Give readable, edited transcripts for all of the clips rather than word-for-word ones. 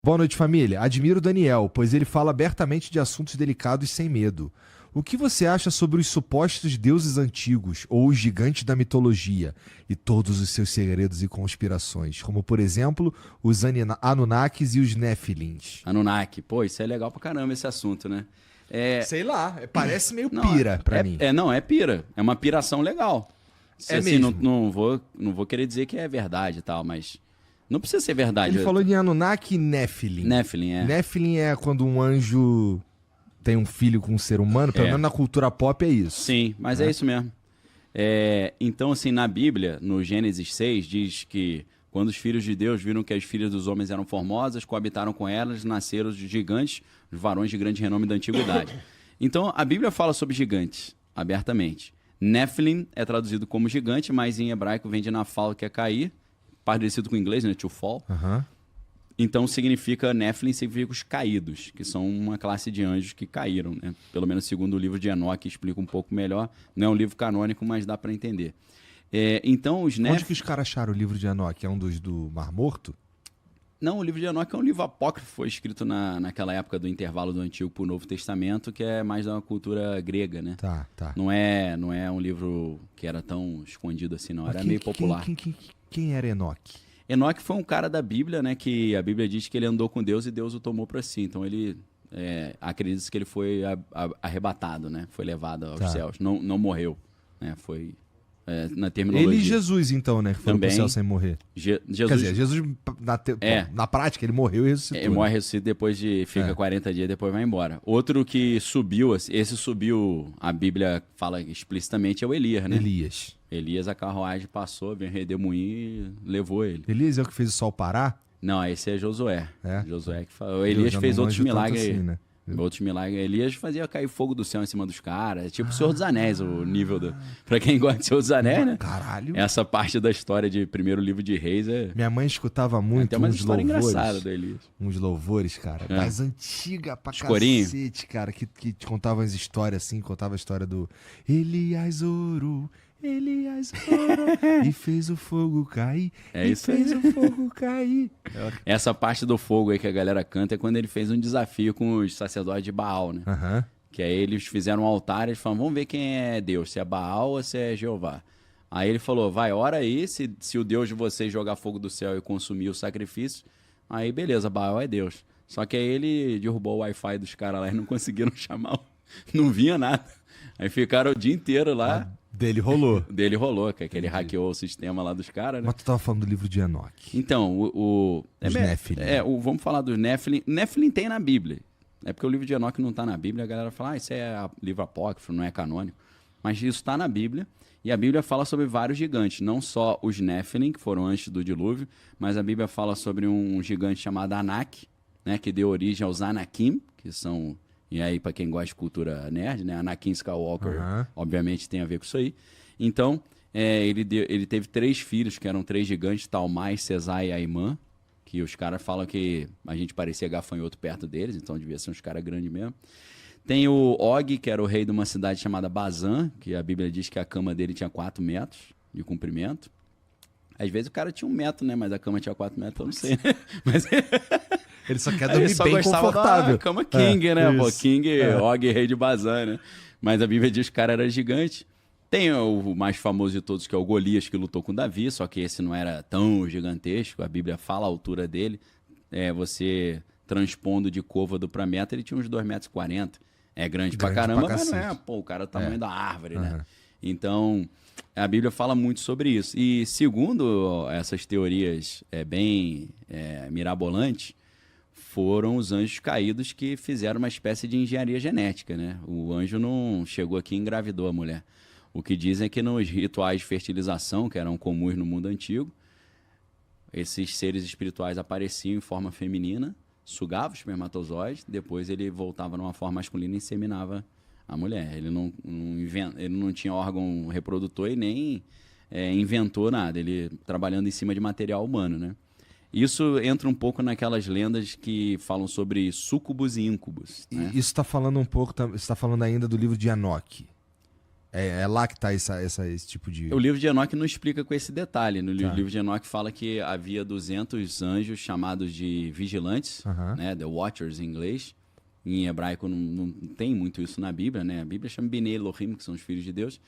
Boa noite, família. Admiro o Daniel, pois ele fala abertamente de assuntos delicados sem medo. O que você acha sobre os supostos deuses antigos, ou os gigantes da mitologia, e todos os seus segredos e conspirações, como, por exemplo, os Anunnakis e os Nephilims? Anunnaki. Pô, isso é legal pra caramba esse assunto, né? Sei lá, parece meio Não, pira pra mim. Não, é pira. É uma piração legal. É Assim, mesmo. não vou querer dizer que é verdade e tal, mas não precisa ser verdade. Ele falou de Anunnaki e Nephilim. Nephilim, é. Nephilim é quando um anjo tem um filho com um ser humano, pelo menos na cultura pop é isso. Sim, mas é isso mesmo. Então, assim, na Bíblia, no Gênesis 6, diz que quando os filhos de Deus viram que as filhas dos homens eram formosas, coabitaram com elas, nasceram os gigantes, os varões de grande renome da antiguidade. Então, a Bíblia fala sobre gigantes, abertamente. Nephilim é traduzido como gigante, mas em hebraico vem de nafal, que é cair, parecido com o inglês, né, to fall. Aham. Então significa, Nephilim significa os caídos, que são uma classe de anjos que caíram, né? Pelo menos segundo o livro de Enoque explica um pouco melhor. Não é um livro canônico, mas dá para entender. Então os Onde que os caras acharam o livro de Enoque? É um dos do Mar Morto? Não, o livro de Enoque é um livro apócrifo, foi escrito naquela época do intervalo do Antigo para o Novo Testamento, que é mais da cultura grega, né? Tá. Não é um livro que era tão escondido assim, não. Era meio popular. Quem era Enoque? Enoque foi um cara da Bíblia, né? Que a Bíblia diz que ele andou com Deus e Deus o tomou para si. Então ele acredita que ele foi arrebatado, né? Foi levado aos céus. Não morreu, né? Foi na terminologia. Ele e Jesus, então, né? Que foram pro Também. céu sem morrer. Jesus, Quer dizer, Jesus, na prática, ele morreu e ressuscitou. ele morre, ressuscita, depois fica 40 dias, depois vai embora. Outro que subiu, esse subiu, a Bíblia fala explicitamente, é o Elias, né? Elias, a carruagem passou, veio redemoinho e levou ele. Elias é o que fez o sol parar? Não, esse é Josué. É? Josué que falou. Elias fez outros milagres. Assim, né? Outros milagres. Elias fazia cair fogo do céu em cima dos caras. É tipo o Senhor dos Anéis, o nível do. Pra quem gosta de Senhor dos Anéis, né? Caralho. Essa parte da história de primeiro livro de Reis é. Minha mãe escutava muito Tem uma uns história louvores. engraçada do Elias. Uns louvores, cara. Das antigas pra Escorinho? cacete, cara. Que te contavam as histórias assim. Contava a história do Elias orou. E fez o fogo cair. Fez o fogo cair. Essa parte do fogo aí que a galera canta é quando ele fez um desafio com os sacerdotes de Baal, né? Aham. Que aí eles fizeram um altar e eles falaram, vamos ver quem é Deus, se é Baal ou se é Jeová. Aí ele falou, vai, ora aí, se o Deus de vocês jogar fogo do céu e consumir o sacrifício, aí beleza, Baal é Deus. Só que aí ele derrubou o Wi-Fi dos caras lá e não conseguiram chamar, não vinha nada. Aí ficaram o dia inteiro lá. Dele rolou. Dele rolou, que ele hackeou o sistema lá dos caras, né? Mas tu tava falando do livro de Enoque. Então, Os Nephilim. vamos falar dos Nephilim. Nephilim tem na Bíblia. É porque o livro de Enoque não tá na Bíblia, a galera fala, isso é livro apócrifo, não é canônico. Mas isso está na Bíblia, e a Bíblia fala sobre vários gigantes, não só os Nephilim, que foram antes do dilúvio, mas a Bíblia fala sobre um gigante chamado Anak, né, que deu origem aos Anakim, que são... E aí, para quem gosta de cultura nerd, né? Anakin Skywalker, obviamente, tem a ver com isso aí. Então, ele teve 3 filhos, que eram 3 gigantes, Talmai, Cesai e Aimã, que os caras falam que a gente parecia gafanhoto perto deles, então devia ser uns caras grandes mesmo. Tem o Og, que era o rei de uma cidade chamada Bazan, que a Bíblia diz que a cama dele tinha 4 metros de comprimento. Às vezes o cara tinha 1 metro, né? Mas a cama tinha 4 metros, eu não sei, né? Mas... Ele só quer dormir só bem gostava confortável. Da cama King, né? Pô, isso. King, Og, rei de Bazan, né? Mas a Bíblia diz que o cara era gigante. Tem o mais famoso de todos, que é o Golias, que lutou com Davi, só que esse não era tão gigantesco. A Bíblia fala a altura dele. Você transpondo de côvado para metro, ele tinha uns 2,40 metros. É grande pra caramba, mas não é, pô, o cara é o tamanho da árvore, né? Então, a Bíblia fala muito sobre isso. E segundo essas teorias bem mirabolantes, foram os anjos caídos que fizeram uma espécie de engenharia genética, né? O anjo não chegou aqui e engravidou a mulher. O que dizem é que nos rituais de fertilização, que eram comuns no mundo antigo, esses seres espirituais apareciam em forma feminina, sugavam o espermatozoide, depois ele voltava numa forma masculina e inseminava a mulher. Ele não tinha órgão reprodutor e nem inventou nada, ele trabalhando em cima de material humano, né? Isso entra um pouco naquelas lendas que falam sobre súcubos e íncubos, né? Isso está falando um pouco, você está falando ainda do livro de Enoque. É lá que tá esse tipo de... O livro de Enoque não explica com esse detalhe. No Tá. livro de Enoque fala que havia 200 anjos chamados de vigilantes, Aham. né, the watchers em inglês. Em hebraico não tem muito isso na Bíblia, né? A Bíblia chama Bnei Elohim, que são os filhos de Deus.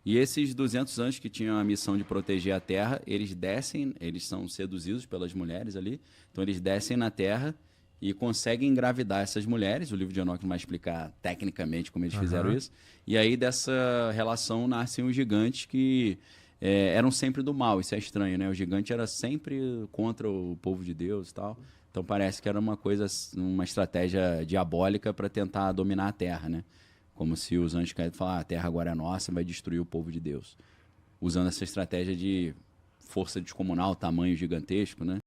E esses 200 anjos que tinham a missão de proteger a terra, eles descem, eles são seduzidos pelas mulheres ali, então eles descem na terra e conseguem engravidar essas mulheres. O livro de Enoque não vai explicar tecnicamente como eles fizeram isso. E aí dessa relação nascem os gigantes que eram sempre do mal. Isso é estranho, né? O gigante era sempre contra o povo de Deus e tal. Então parece que era uma coisa, uma estratégia diabólica para tentar dominar a terra, né? Como se os anjos querem falar, a terra agora é nossa, vai destruir o povo de Deus. Usando essa estratégia de força descomunal, tamanho gigantesco, né?